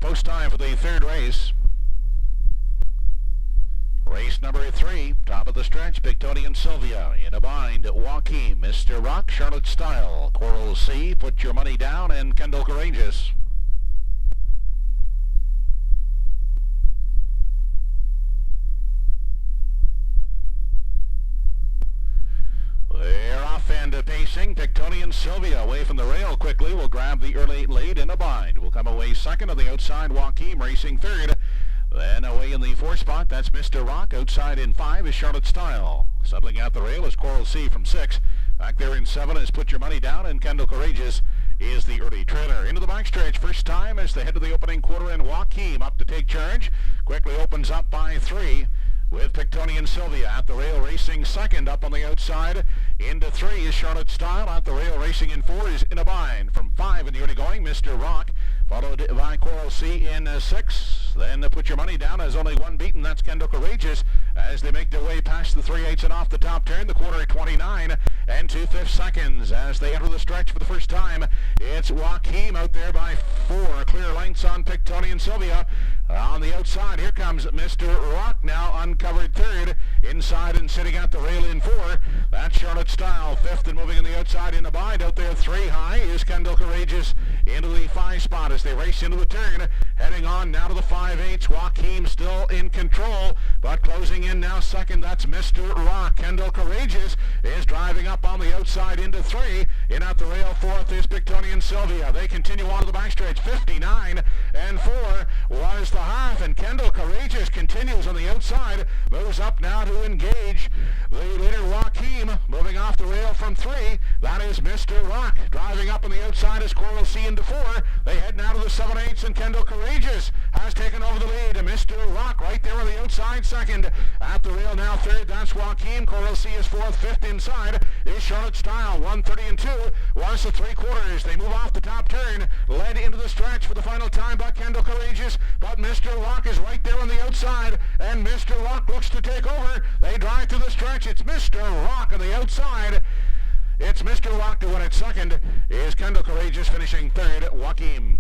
post time for the third race. Race number 3, top of the stretch, Pictonian Sylvia. In a bind, Joaquin, Mr. Rock, Charlotte Style, Coral Sea, Put Your Money Down, and Kendall Courageous. They're off and pacing. Pictonian Sylvia away from the rail quickly. Will grab the early lead in a bind. Will come away second on the outside. Joaquin racing third. Then away in the 4th spot, that's Mr. Rock. Outside in 5 is Charlotte Style. Settling out the rail is Coral Sea from 6. Back there in 7 is Put Your Money Down, and Kendall Courageous is the early trailer. Into the backstretch, first time as they head to the opening quarter, and Joaquin up to take charge. Quickly opens up by 3. With Pictonian Sylvia at the rail racing second. Up on the outside into 3 is Charlotte Style. At the rail racing in 4 is In a Bind. From 5 in the early going, Mr. Rock, followed by Coral Sea in 6. Then Put Your Money Down has only one beaten. That's Kendall Courageous as they make their way past the 3/8 and off the top turn. The quarter at 29 and 2/5 seconds as they enter the stretch for the first time. It's Joaquin out there by 4 clear lengths on Pictonian Sylvia. On the outside, here comes Mr. Rock now uncovered third. Inside and sitting at the rail in 4. That's Charlotte Style. 5th and moving on the outside in a bind. Out there 3 high is Kendall Courageous into the 5 spot as they race into the turn. Heading on now to the 5/8. Joaquin still in control, but closing in now second. That's Mr. Rock. Kendall Courageous is driving up on the outside into 3. In at the rail 4th is Pictonian Sylvia. They continue on to the backstretch. 59 and 4 was the half, and Kendall Courageous continues on the outside. Moves up now to engage the leader Joaquin, moving off the rail from 3. That is Mr. Rock. Driving up on the outside is Coral Sea into 4. They head now to the 7/8, and Kendall Courageous has taken over the lead. Mr. Rock right there on the outside second. At the rail now third, that's Joaquin. Coral Sea is 4th. 5th inside is Charlotte Style. 1:30 and 2 was the 3/4. They move off the top turn, led into the stretch for the final time by Kendall Courageous, but Mr. Rock is right there on the outside, and Mr. Rock looks to take over. They drive through the stretch. It's Mr. Rock on the outside. It's Mr. Rock to win it second. Is Kendall Courageous finishing third. Joaquin.